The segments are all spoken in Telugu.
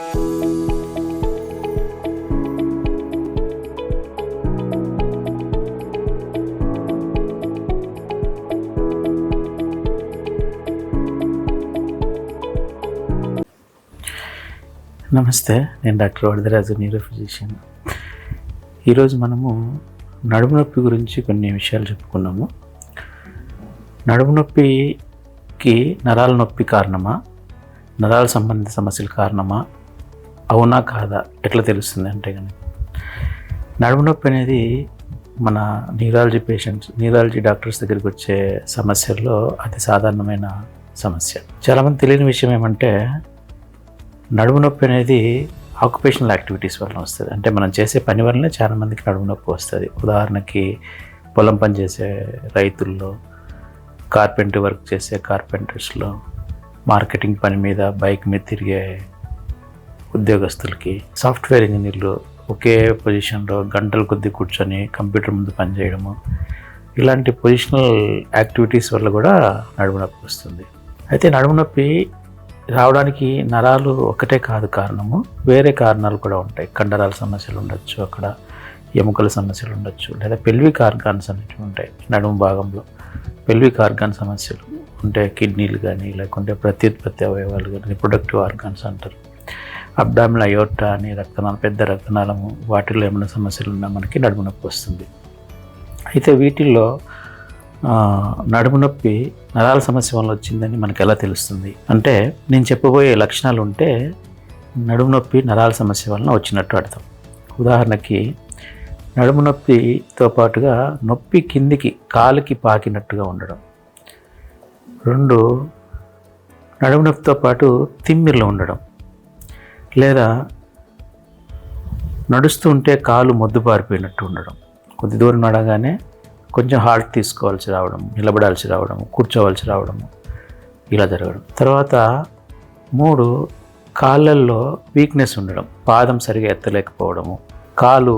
నమస్తే, నేను డాక్టర్ వరదరాజు, న్యూరో ఫిజిషియన్. ఈరోజు మనము నడుము నొప్పి గురించి కొన్ని విషయాలు చెప్పుకున్నాము. నడుము నొప్పికి నరాల నొప్పి కారణమా, నరాల సంబంధిత సమస్యల కారణమా, అవునా కాదా ఎట్లా తెలుస్తుంది అంటే కనుక, నడుము నొప్పి అనేది మన న్యూరాలజీ డాక్టర్స్ దగ్గరికి వచ్చే సమస్యల్లో అతి సాధారణమైన సమస్య. చాలామంది తెలియని విషయం ఏమంటే, నడుము నొప్పి అనేది ఆక్యుపేషనల్ యాక్టివిటీస్ వల్ల వస్తుంది. అంటే మనం చేసే పని వల్లనే చాలామందికి నడుము నొప్పి వస్తుంది. ఉదాహరణకి పొలం పని చేసే రైతుల్లో, కార్పెంటర్ వర్క్ చేసే కార్పెంటర్స్లో, మార్కెటింగ్ పని మీద బైక్ మీద తిరిగే ఉద్యోగస్తులకి, సాఫ్ట్వేర్ ఇంజనీర్లు ఒకే పొజిషన్లో గంటల కొద్దీ కూర్చొని కంప్యూటర్ ముందు పనిచేయడము, ఇలాంటి పొజిషనల్ యాక్టివిటీస్ వల్ల కూడా నడుము నొప్పి వస్తుంది. అయితే నడుము నొప్పి రావడానికి నరాలు ఒకటే కాదు కారణము, వేరే కారణాలు కూడా ఉంటాయి. కండరాల సమస్యలు ఉండొచ్చు, అక్కడ ఎముకల సమస్యలు ఉండొచ్చు, లేదా పెల్విక్ ఆర్గాన్స్ అనేవి ఉంటాయి. నడుము భాగంలో పెల్విక్ ఆర్గాన్ సమస్యలు ఉంటే కిడ్నీలు కానీ, లేకుంటే ప్రత్యుత్పత్తి అవయవాలు కానీ, రిప్రొడక్టివ్ ఆర్గాన్స్ అంటారు. అబ్డామినల్ అయోర్టా అని రక్తనాళం, పెద్ద రక్తనాళము, వాటిల్లో ఏమైనా సమస్యలు ఉన్నా మనకి నడుము నొప్పి వస్తుంది. అయితే వీటిల్లో నడుము నొప్పి నరాల సమస్య వల్ల వచ్చిందని మనకు ఎలా తెలుస్తుంది అంటే, నేను చెప్పబోయే లక్షణాలు ఉంటే నడుము నొప్పి నరాల సమస్య వలన వచ్చినట్టు అర్థం. ఉదాహరణకి నడుము నొప్పితో పాటుగా నొప్పి కిందికి కాలుకి పాకినట్టుగా ఉండడం. 2, నడుము నొప్పితో పాటు తిమ్మిర్లు ఉండడం, లేదా నడుస్తూ ఉంటే కాలు మొద్దుబారిపోయినట్టు ఉండడం, కొద్ది దూరం నడగానే కొంచెం హాల్ట్ తీసుకోవాల్సి రావడం, నిలబడాల్సి రావడం, కూర్చోవలసి రావడము, ఇలా జరగడం. తర్వాత 3, కాళ్ళల్లో వీక్నెస్ ఉండడం, పాదం సరిగా ఎత్తలేకపోవడము, కాలు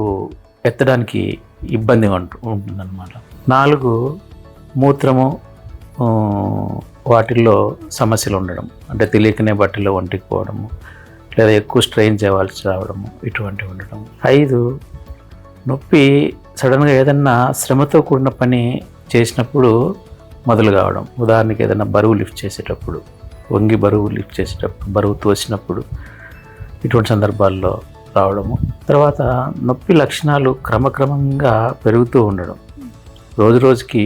ఎత్తడానికి ఇబ్బంది ఉంటుందన్నమాట. 4, మూత్రము వాటిల్లో సమస్యలు ఉండడం, అంటే తెలియకనే బట్టల్లో ఒంటికి పోవడము, లేదా ఎక్కువ స్ట్రెయిన్ చేయవలసి రావడము, ఇటువంటివి ఉండడం. 5, నొప్పి సడన్గా ఏదన్నా శ్రమతో కూడిన పని చేసినప్పుడు మొదలు కావడం. ఉదాహరణకి ఏదైనా బరువు లిఫ్ట్ చేసేటప్పుడు, వంగి బరువు లిఫ్ట్ చేసేటప్పుడు, బరువు తోసినప్పుడు, ఇటువంటి సందర్భాల్లో రావడము. తర్వాత నొప్పి లక్షణాలు క్రమక్రమంగా పెరుగుతూ ఉండడం, రోజు రోజుకి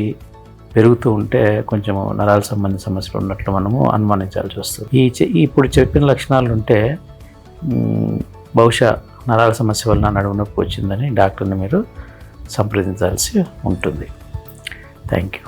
పెరుగుతూ ఉంటే కొంచెం నరాల సంబంధిత సమస్యలు ఉన్నట్లు మనము అనుమానించాల్సి వస్తుంది. ఇప్పుడు చెప్పిన లక్షణాలు ఉంటే బహుశా నరాల సమస్య వలన నడుము నొప్పి వచ్చిందని డాక్టర్ని మీరు సంప్రదించాల్సి ఉంటుంది. Thank you.